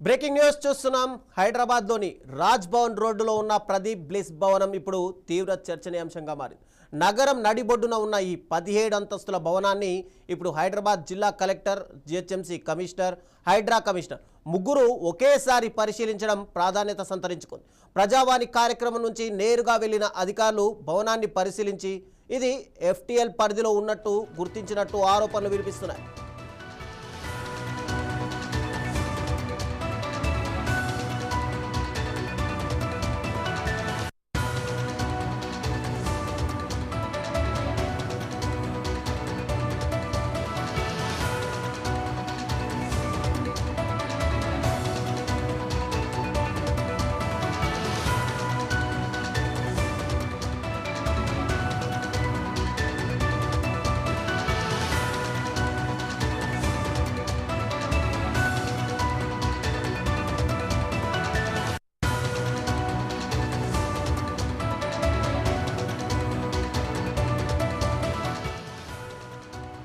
Breaking news చూస్తున్నాం. హైదరాబాద్లోని రాజ్ భవన్ రోడ్డులో ఉన్న ప్రదీప్ బ్లిస్ భవనం ఇప్పుడు తీవ్ర చర్చనీయాంశంగా మారింది. నగరం నడిబొడ్డున ఉన్న ఈ 17 అంతస్తుల భవనాన్ని ఇప్పుడు హైదరాబాద్ జిల్లా collector, GHMC commissioner, Hydraa commissioner ముగ్గురు ఒకేసారి పరిశీలించడం ప్రాధాన్యత సంతరించుకుంది. ప్రజావాణి కార్యక్రమం నుంచి నేరుగా వెళ్లిన అధికారులు భవనాన్ని పరిశీలించి ఇది ఎఫ్టీఎల్ పరిధిలో ఉన్నట్టు గుర్తించినట్టు ఆరోపణలు వినిపిస్తున్నాయి.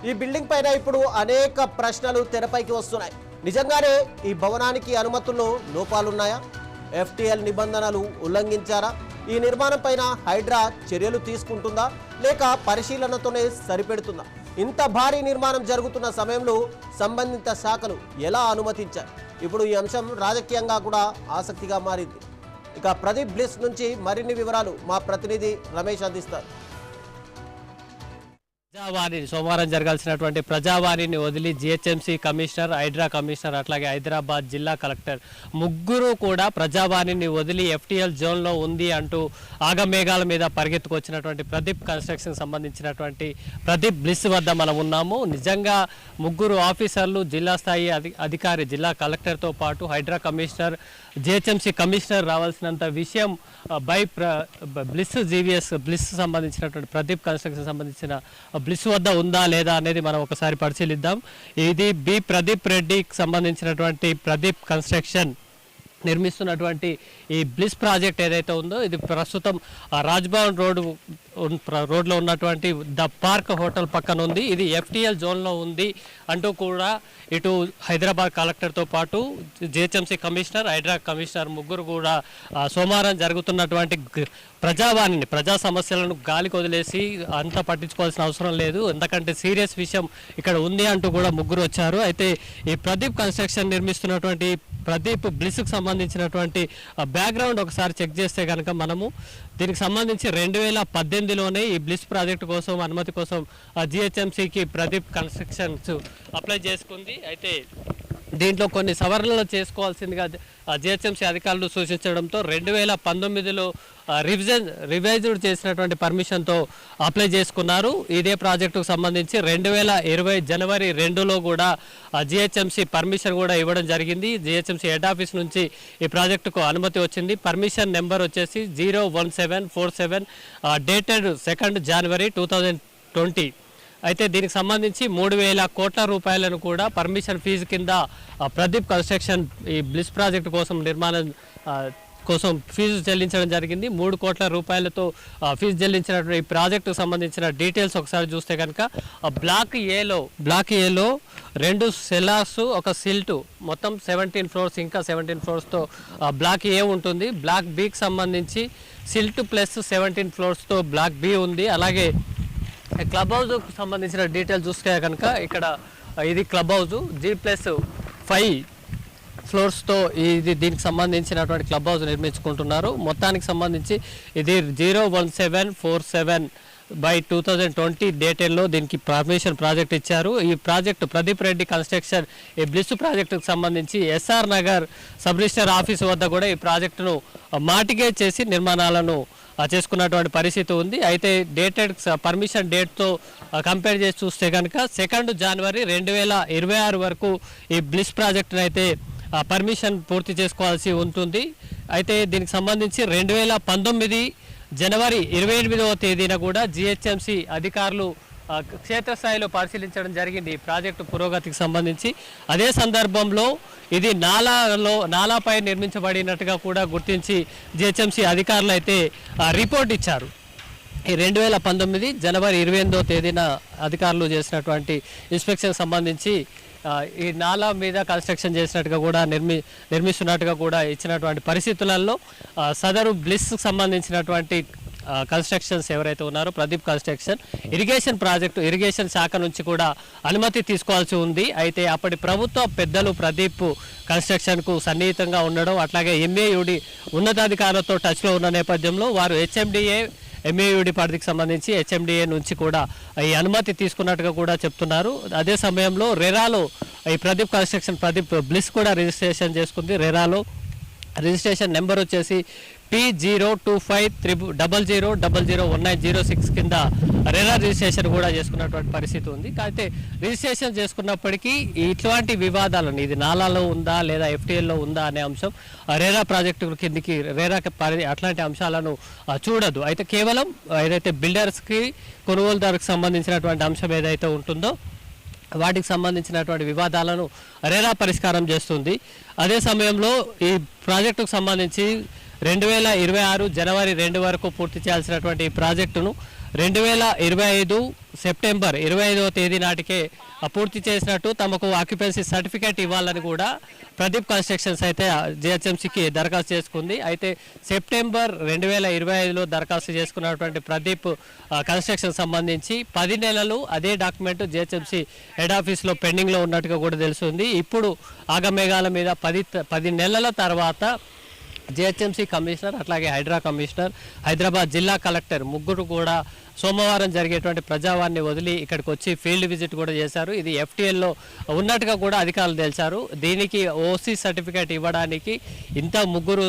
ఈ బిల్డింగ్ పైన ఇప్పుడు అనేక ప్రశ్నలు తెరపైకి వస్తున్నాయి. నిజంగానే ఈ భవనానికి అనుమతుల్లో లోపాలున్నాయా? ఎఫ్టీఎల్ నిబంధనలు ఉల్లంఘించారా? ఈ నిర్మాణం పైన హైడ్రా చర్యలు తీసుకుంటుందా లేక పరిశీలనతోనే సరిపెడుతుందా? ఇంత భారీ నిర్మాణం జరుగుతున్న సమయంలో సంబంధిత శాఖలు ఎలా అనుమతించాయి? ఇప్పుడు ఈ అంశం రాజకీయంగా కూడా ఆసక్తిగా మారింది. ఇక ప్రదీప్ బ్లిస్ నుంచి మరిన్ని వివరాలు మా ప్రతినిధి రమేష్ అందిస్తారు. ప్రజావాణిని సోమవారం జరగాల్సినటువంటి ప్రజావాణిని వదిలి జిహెచ్ఎంసీ కమిషనర్, హైడ్రా కమిషనర్, అట్లాగే హైదరాబాద్ జిల్లా కలెక్టర్ ముగ్గురు కూడా ప్రజావాణిని వదిలి ఎఫ్టీఎల్ జోన్లో ఉంది అంటూ ఆగమేఘాల మీద పరిగెత్తుకొచ్చినటువంటి ప్రదీప్ కన్స్ట్రక్షన్ సంబంధించినటువంటి ప్రదీప్ బ్లిస్ వద్ద మనం ఉన్నాము. నిజంగా ముగ్గురు ఆఫీసర్లు, జిల్లా స్థాయి అధికారి, జిల్లా కలెక్టర్తో పాటు హైడ్రా కమిషనర్, జిహెచ్ఎంసీ కమిషనర్ రావాల్సినంత విషయం బై బ్లిస్ జీవీఎస్ బ్లిస్ సంబంధించినటువంటి ప్రదీప్ కన్స్ట్రక్షన్ సంబంధించిన బ్లిస్ వద్ద ఉందా లేదా అనేది మనం ఒకసారి పరిశీలిద్దాం. ఇది బి ప్రదీప్ రెడ్డికి సంబంధించినటువంటి ప్రదీప్ కన్స్ట్రక్షన్ నిర్మిస్తున్నటువంటి ఈ బ్లిస్ ప్రాజెక్ట్ ఏదైతే ఉందో ఇది ప్రస్తుతం రాజ్భవన్ రోడ్లో ఉన్నటువంటి ద పార్క్ హోటల్ పక్కన ఉంది. ఇది ఎఫ్టీఎల్ జోన్లో ఉంది అంటూ కూడా ఇటు హైదరాబాద్ కలెక్టర్తో పాటు జిహెచ్ఎంసీ కమిషనర్, హైడ్రా కమిషనర్ ముగ్గురు కూడా సోమవారం జరుగుతున్నటువంటి ప్రజావాణిని, ప్రజా సమస్యలను గాలికి వదిలేసి అంతా పట్టించుకోవాల్సిన అవసరం లేదు, ఎందుకంటే సీరియస్ విషయం ఇక్కడ ఉంది అంటూ కూడా ముగ్గురు వచ్చారు. అయితే ఈ ప్రదీప్ కన్స్ట్రక్షన్ నిర్మిస్తున్నటువంటి ప్రదీప్ బ్లిస్కి సంబంధించినటువంటి బ్యాక్గ్రౌండ్ ఒకసారి చెక్ చేస్తే కనుక మనము దీనికి సంబంధించి 2018లోనే ఈ బ్లిస్ ప్రాజెక్టు కోసం అనుమతి కోసం జిహెచ్ఎంసీకి ప్రదీప్ కన్స్ట్రక్షన్స్ అప్లై చేసుకుంది. అయితే దీంట్లో కొన్ని సవరణలు చేసుకోవాల్సిందిగా జిహెచ్ఎంసీ అధికారులు సూచించడంతో 2019లో రివైజ్డ్ చేసినటువంటి పర్మిషన్తో అప్లై చేసుకున్నారు. ఇదే ప్రాజెక్టుకు సంబంధించి 2020 జనవరి 2లో కూడా జిహెచ్ఎంసీ పర్మిషన్ కూడా ఇవ్వడం జరిగింది. జిహెచ్ఎంసీ హెడ్ ఆఫీస్ నుంచి ఈ ప్రాజెక్టుకు అనుమతి వచ్చింది. పర్మిషన్ నెంబర్ వచ్చేసి 01747 డేటెడ్ 2 జనవరి 2020. అయితే దీనికి సంబంధించి 3,000 కోట్ల రూపాయలను కూడా పర్మిషన్ ఫీజు కింద ప్రదీప్ కన్స్ట్రక్షన్ ఈ బ్లిస్ ప్రాజెక్టు కోసం నిర్మాణం కోసం ఫీజు చెల్లించడం జరిగింది. 3 కోట్ల రూపాయలతో ఫీజు చెల్లించినటువంటి ఈ ప్రాజెక్టుకు సంబంధించిన డీటెయిల్స్ ఒకసారి చూస్తే కనుక బ్లాక్ ఏలో 2 సెల్లార్స్, ఒక సిల్టు, మొత్తం 17 ఫ్లోర్స్, ఇంకా 17 ఫ్లోర్స్తో బ్లాక్ ఏ ఉంటుంది. బ్లాక్ బికి సంబంధించి సిల్టు ప్లస్ 17 ఫ్లోర్స్తో బ్లాక్ బి ఉంది. అలాగే క్లబ్ హౌస్కు సంబంధించిన డీటెయిల్స్ చూస్తే కనుక ఇక్కడ ఇది క్లబ్ హౌస్ G+5 ఫ్లోర్స్తో ఇది దీనికి సంబంధించినటువంటి క్లబ్ హౌస్ నిర్మించుకుంటున్నారు. మొత్తానికి సంబంధించి ఇది 01747/2020 డేటెడ్లో దీనికి పర్మిషన్ ప్రాజెక్ట్ ఇచ్చారు. ఈ ప్రాజెక్టు ప్రదీప్ రెడ్డి కన్స్ట్రక్షన్ ఈ బ్లిస్ ప్రాజెక్టుకు సంబంధించి SR Nagar sub register office వద్ద కూడా ఈ ప్రాజెక్టును మార్టిగేజ్ చేసి నిర్మాణాలను చేసుకున్నటువంటి పరిస్థితి ఉంది. అయితే డేటెడ్ పర్మిషన్ డేట్తో కంపేర్ చేసి చూస్తే కనుక 2 జనవరి 2026 వరకు ఈ బ్లిస్ ప్రాజెక్టును అయితే పర్మిషన్ పూర్తి చేసుకోవాల్సి ఉంటుంది. అయితే దీనికి సంబంధించి 2019 జనవరి 28వ తేదీన కూడా జిహెచ్ఎంసీ అధికారులు క్షేత్రస్థాయిలో పరిశీలించడం జరిగింది ఈ ప్రాజెక్టు పురోగతికి సంబంధించి. అదే సందర్భంలో ఇది నాలాపై నిర్మించబడినట్టుగా కూడా గుర్తించి జిహెచ్ఎంసీ అధికారులు అయితే రిపోర్ట్ ఇచ్చారు. ఈ 2019 జనవరి 28వ తేదీన అధికారులు చేసినటువంటి ఇన్స్పెక్షన్ సంబంధించి ఈ నాలా మీద కన్స్ట్రక్షన్ చేసినట్టుగా కూడా నిర్మిస్తున్నట్టుగా కూడా ఇచ్చినటువంటి పరిస్థితులలో సదరు బ్లిస్కి సంబంధించినటువంటి కన్స్ట్రక్షన్స్ ఎవరైతే ఉన్నారో ప్రదీప్ కన్స్ట్రక్షన్ ఇరిగేషన్ శాఖ నుంచి కూడా అనుమతి తీసుకోవాల్సి ఉంది. అయితే అప్పటి ప్రభుత్వ పెద్దలు ప్రదీప్ కన్స్ట్రక్షన్కు సన్నిహితంగా ఉండడం, అట్లాగే ఎంఏయుడి ఉన్నతాధికారులతో టచ్లో ఉన్న నేపథ్యంలో వారు ఎంఏయుడి పరిధికి సంబంధించి హెచ్ఎండిఏ నుంచి కూడా ఈ అనుమతి తీసుకున్నట్టుగా కూడా చెప్తున్నారు. అదే సమయంలో రెరాలో ఈ ప్రదీప్ బ్లిస్ కూడా రిజిస్ట్రేషన్ చేసుకుంది. రెరాలో రిజిస్ట్రేషన్ నెంబర్ వచ్చేసి P025300001906 కింద రెరా రిజిస్ట్రేషన్ కూడా చేసుకున్నటువంటి పరిస్థితి ఉంది. అయితే రిజిస్ట్రేషన్ చేసుకున్నప్పటికీ ఇట్లాంటి వివాదాలను, ఇది నాలాలో ఉందా లేదా ఎఫ్టీఎల్లో ఉందా అనే అంశం రెరా ప్రాజెక్టు కిందికి అట్లాంటి అంశాలను చూడదు. అయితే కేవలం ఏదైతే బిల్డర్స్కి కొనుగోలుదారుకు సంబంధించినటువంటి అంశం ఏదైతే ఉంటుందో వాటికి సంబంధించినటువంటి వివాదాలను రెరా పరిష్కారం చేస్తుంది. అదే సమయంలో ఈ ప్రాజెక్టుకు సంబంధించి 2026 జనవరి 2 వరకు పూర్తి చేయాల్సినటువంటి ఈ ప్రాజెక్టును 2025 సెప్టెంబర్ 25వ తేదీ నాటికే పూర్తి చేసినట్టు తమకు ఆక్యుపెన్సీ సర్టిఫికేట్ ఇవ్వాలని కూడా ప్రదీప్ కన్స్ట్రక్షన్స్ అయితే జిహెచ్ఎంసీకి దరఖాస్తు చేసుకుంది. అయితే సెప్టెంబర్ 2025లో దరఖాస్తు చేసుకున్నటువంటి ప్రదీప్ కన్స్ట్రక్షన్ సంబంధించి 10 నెలలు అదే డాక్యుమెంట్ జిహెచ్ఎంసీ హెడ్ ఆఫీస్లో పెండింగ్లో ఉన్నట్టుగా కూడా తెలుస్తుంది. ఇప్పుడు ఆగమేఘాల మీద 10 నెలల తర్వాత జిహెచ్ఎంసీ కమిషనర్ అట్లాగే హైడ్రా కమిషనర్, హైదరాబాద్ జిల్లా కలెక్టర్ ముగ్గురు కూడా సోమవారం జరిగేటువంటి ప్రజావాన్ని వదిలి ఇక్కడికి వచ్చి ఫీల్డ్ విజిట్ కూడా చేశారు. ఇది ఎఫ్టీఎల్లో ఉన్నట్టుగా కూడా అధికారులు తెలిసారు. దీనికి ఓసీ సర్టిఫికేట్ ఇవ్వడానికి ముగ్గురు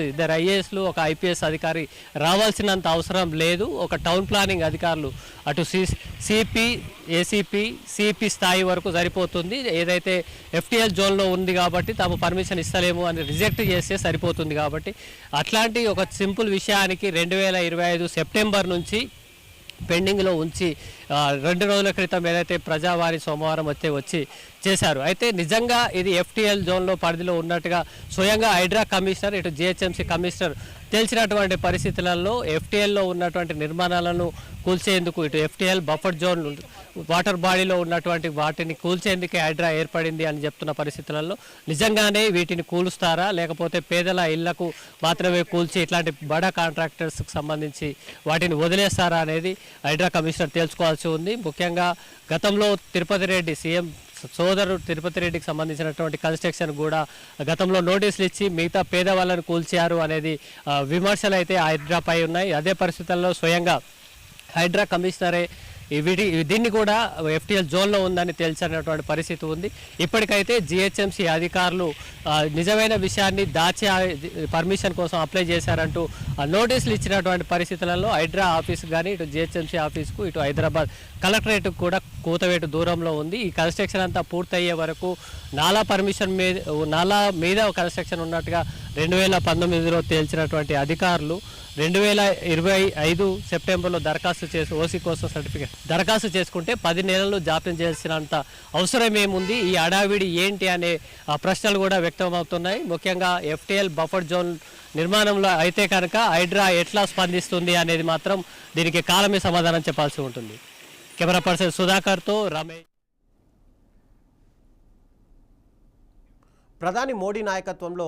ఇద్దరు ఐఏఎస్లు, ఒక ఐపీఎస్ అధికారి రావాల్సినంత అవసరం లేదు. ఒక టౌన్ ప్లానింగ్ అధికారులు అటు సిపి, ఏసీపీ, సిపి స్థాయి వరకు సరిపోతుంది. ఏదైతే ఎఫ్టీఎల్ జోన్లో ఉంది కాబట్టి తాము పర్మిషన్ ఇస్తలేము అని రిజెక్ట్ చేస్తే సరిపోతుంది. కాబట్టి అట్లాంటి ఒక సింపుల్ విషయానికి 2025 సెప్టెంబర్ నుంచి పెండింగ్లో ఉంచి 2 రోజుల క్రితం ఏదైతే ప్రజావాణి సోమవారం వచ్చి చేశారు. అయితే నిజంగా ఇది ఎఫ్టీఎల్ జోన్లో పరిధిలో ఉన్నట్టుగా స్వయంగా హైడ్రా కమిషనర్, ఇటు జిహెచ్ఎంసీ కమిషనర్ తెలిసినటువంటి పరిస్థితులలో ఎఫ్టీఎల్లో ఉన్నటువంటి నిర్మాణాలను కూల్చేందుకు, ఇటు ఎఫ్టీఎల్ బఫర్ జోన్ వాటర్ బాడీలో ఉన్నటువంటి వాటిని కూల్చేందుకే హైడ్రా ఏర్పడింది అని చెప్తున్న పరిస్థితులలో నిజంగానే వీటిని కూలుస్తారా, లేకపోతే పేదల ఇళ్లకు మాత్రమే కూల్చి ఇట్లాంటి బడా కాంట్రాక్టర్స్కి సంబంధించి వాటిని వదిలేస్తారా అనేది హైడ్రా కమిషనర్ తెలుసుకోవాల్సి ఉంది. ముఖ్యంగా గతంలో తిరుపతి రెడ్డి, సీఎం సోదరుడు తిరుపతి రెడ్డికి సంబంధించినటువంటి కన్స్ట్రక్షన్ కూడా గతంలో నోటీసులు ఇచ్చి మిగతా పేదవాళ్ళను కూల్చారు అనేది విమర్శలు అయితే హైడ్రాపై ఉన్నాయి. అదే పరిస్థితుల్లో స్వయంగా హైడ్రా కమిషనరే దీన్ని కూడా ఎఫ్టీఎల్ జోన్లో ఉందని తెలిసినటువంటి పరిస్థితి ఉంది. ఇప్పటికైతే జిహెచ్ఎంసీ అధికారులు నిజమైన విషయాన్ని దాచి పర్మిషన్ కోసం అప్లై చేశారంటూ నోటీసులు ఇచ్చినటువంటి పరిస్థితులలో హైడ్రా ఆఫీస్ కానీ, ఇటు జిహెచ్ఎంసీ ఆఫీస్కు, ఇటు హైదరాబాద్ కలెక్టరేట్కు కూడా కూతవేటు దూరంలో ఉంది. ఈ కన్స్ట్రక్షన్ అంతా పూర్తయ్యే వరకు నాలా మీద కన్స్ట్రక్షన్ ఉన్నట్టుగా 2019లో తేల్చినటువంటి అధికారులు 2025 సెప్టెంబర్లో ఓసీ కోసం దరఖాస్తు చేసుకుంటే 10 నెలలు జాప్యం చేసినంత అవసరం ఏముంది, ఈ అడావిడి ఏంటి అనే ప్రశ్నలు కూడా వ్యక్తమవుతున్నాయి. ముఖ్యంగా ఎఫ్టీఎల్ బఫర్ జోన్ నిర్మాణంలో అయితే కనుక హైడ్రా ఎట్లా స్పందిస్తుంది అనేది మాత్రం దీనికి కాలమే సమాధానం చెప్పాల్సి ఉంటుంది. కెమెరా పర్సన్ సుధాకర్తో రమేష్. ప్రధాని మోడీ నాయకత్వంలో